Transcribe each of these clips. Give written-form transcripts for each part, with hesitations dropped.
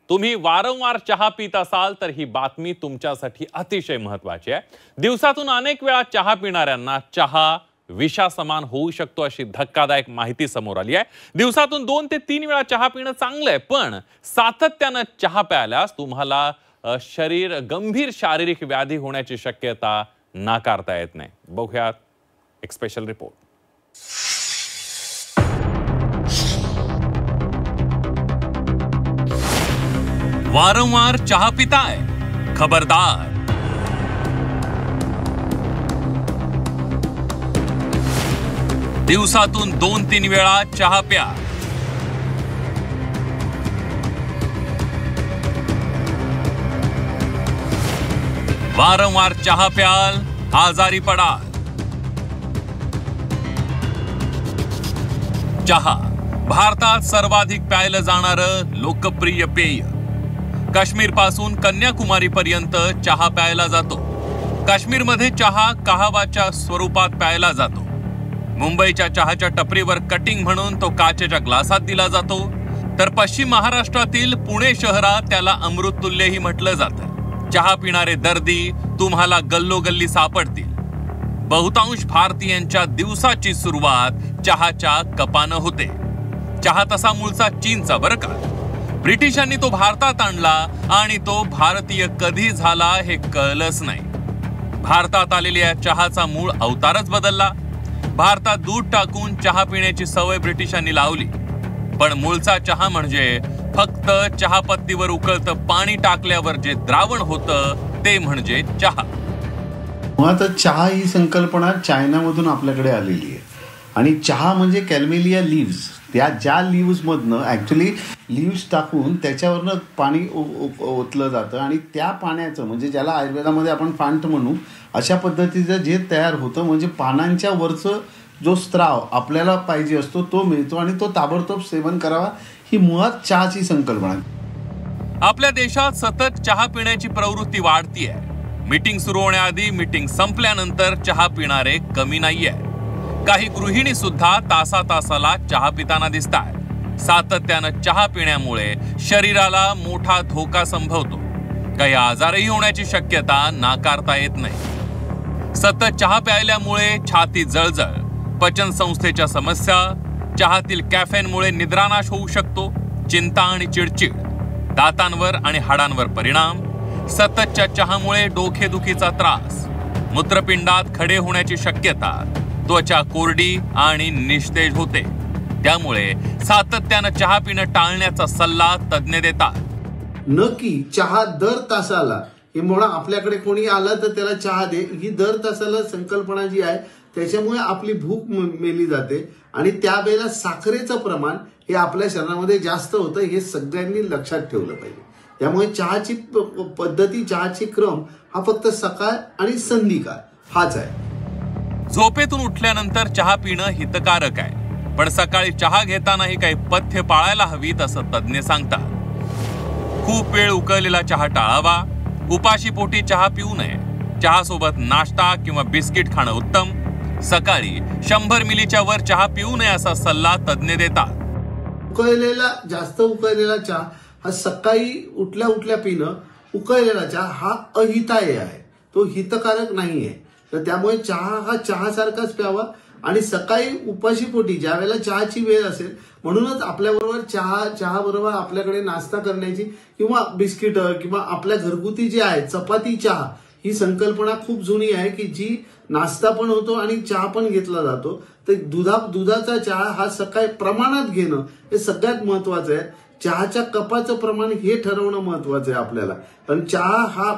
तुम्ही वारंवार चहा पित असाल तर ही बातमी तुमच्यासाठी अतिशय महत्त्वाची आहे। दिवसातून अनेक वेळा चहा पिणाऱ्यांना चहा विषासमान होऊ शकतो अशी धक्कादायक माहिती समोर आली आहे। दिवसातून 2 ते 3 वेळा चहा पिणं चांगलं आहे, पण सातत्याने चहा प्यायल्यास तुम्हाला गंभीर शारीरिक व्याधी होण्याची शक्यता नाकारता येत नाही। बघूयात एक स्पेशल रिपोर्ट। वारंवार चहा पिताय, खबरदार। दिवसातून 2-3 वेळा चहा प्या। वारंवार चहा प्याल, आजारी पडाल। चहा भारतात सर्वाधिक प्यायलं जाणारं लोकप्रिय पेय। काश्मीर पासून कन्याकुमारी पर्यंत चहा प्यायला जातो। काश्मीरमध्ये चहा कहावाच्या स्वरूपात प्यायला जातो। मुंबईच्या चहाच्या टपरीवर कटिंग म्हणून तो काचेच्या ग्लासात दिला जातो, तर पश्चिम महाराष्ट्रातील पुणे शहरात त्याला अमृततुल्यही म्हटलं जातं। चहा पिणारे दर्दी तुम्हाला गल्लोगल्ली सापडतील। बहुतांश भारतीयांच्या दिवसाची सुरुवात चहाच्या कपानं होते। चहा तसा मूळचा चीनचा बरं का। ब्रिटिशांनी तो भारतात आणला आणि तो भारतीय कधी झाला हे कळलंच नाही। भारतात आलेल्या चहाचा मूळ अवतारच बदलला। भारतात दूध टाकून चहा पिण्याची सवय ब्रिटिशांनी लावली, पण मूळचा चहा म्हणजे फक्त चहापत्तीवर उकळतं पाणी टाकल्यावर जे द्रावण होतं ते म्हणजे चहा। मुळात चहा ही संकल्पना चायनामधून आपल्याकडे आलेली आहे आणि चहा म्हणजे कॅल्मेलिया लीव्स, त्या ज्या लीव्स मधनं ऍक्च्युली लीव्स टाकून त्याच्यावरनं पाणी ओतलं जातं आणि त्या पाण्याचं म्हणजे ज्याला आयुर्वेदामध्ये आपण फांट म्हणू अशा पद्धतीचं जे तयार होतं, म्हणजे पानांच्या वरचं जो स्त्राव आपल्याला पाहिजे असतो तो मिळतो आणि तो ताबडतोब सेवन करावा, ही मुळात चहाची संकल्पना। आपल्या देशात सतत चहा पिण्याची प्रवृत्ती वाढतीये। मीटिंग सुरू होण्याआधी, मीटिंग संपल्यानंतर चहा पिणारे कमी नाहीये। काही गृहिणी सुद्धा तासाला चहा पिताना दिसतात। सातत्यानं चहा पिण्यामुळे शरीराला मोठा धोका संभवतो। काही आजारही होण्याची शक्यता नाकारता येत नाही। सतत चहा प्यायल्यामुळे छाती जळजळ, पचन संस्थेच्या समस्या, चहातील कॅफेनमुळे निद्रानाश होऊ शकतो, चिंता आणि चिडचिड, दातांवर आणि हाडांवर परिणाम, सततच्या चहामुळे डोकेदुखीचा त्रास, मूत्रपिंडात खडे होण्याची शक्यता, त्वचा कोरडी आणि निस्तेज होते। त्यामुळे सातत्यानं चहा पिणं टाळण्याचा सल्ला तज्ञ देतात। न की चहा दर तासाला, हे म्हणा आपल्याकडे कोणी आलं तर त्याला चहा दे, ही दर तासाला संकल्पना जी आहे त्याच्यामुळे आपली भूक मेली जाते आणि त्यावेळेला साखरेचं प्रमाण हे आपल्या शरीरामध्ये जास्त होतं, हे सगळ्यांनी लक्षात ठेवलं पाहिजे। त्यामुळे चहाची पद्धती, चहाची क्रम हा फक्त सकाळ आणि संध्याकाळ हाच आहे। झोपेतून उठल्यानंतर चहा पिणं हितकारक आहे, पण सकाळी चहा घेतानाही काही पथ्य पाळायला हवीत असं तज्ञ सांगतात। खूप वेळ उकळलेला चहा टाळावा। उपाशीपोटी चहा पिऊ नये। चहा सोबत नाश्ता किंवा बिस्किट खाणं उत्तम। सकाळी 100 मिलीच्या वर चहा पिऊ नये असा सल्ला तज्ञ देतात। जास्त उकळलेला चहा हा सकाळी उठल्या पिणं, उकळलेला चहा हा अहिताय आहे, तो हितकारक नाहीये। तर त्यामुळे चहा हा चहासारखाच प्यावा आणि सकाळी उपाशीपोटी ज्या वेळेला चहाची वेळ असेल, म्हणूनच आपल्याबरोबर चहा बरोबर आपल्याकडे नाश्ता करण्याची किंवा बिस्किट किंवा आपल्या घरगुती जे आहे चपाती चहा, ही संकल्पना खूप जुनी आहे की जी नाश्ता पण होतो आणि चहा पण घेतला जातो। तर दुधाचा चहा हा सकाळी प्रमाणात घेणं हे सगळ्यात महत्वाचं आहे। चहाच्या कपाचं प्रमाण हे ठरवणं महत्वाचं आहे आपल्याला, पण चहा हा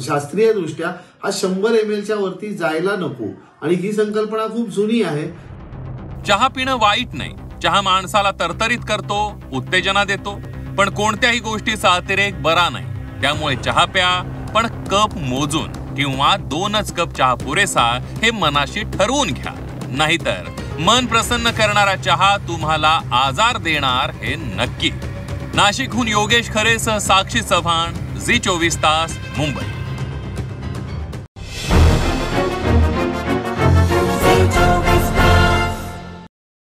शास्त्रीय दृष्ट्या हा 100 ml वरती जायला नको आणि ही संकल्पना खूप जुनी आहे। चहा पिणं वाईट नाही। चहा माणसाला तरतरीत करतो, उत्तेजना देतो, पण कोणत्याही गोष्टीचा अतिरेक बरा नाही। त्यामुळे चहा प्या, पण कप मोजून किंवा 2च कप चहा पुरेसा हे मनाशी ठरवून घ्या। नाहीतर मन प्रसन्न करणारा चहा तुम्हाला आजार देणार हे नक्की। नाशिकहून योगेश खरेसह साक्षी चव्हाण, झी 24 तास, मुंबई।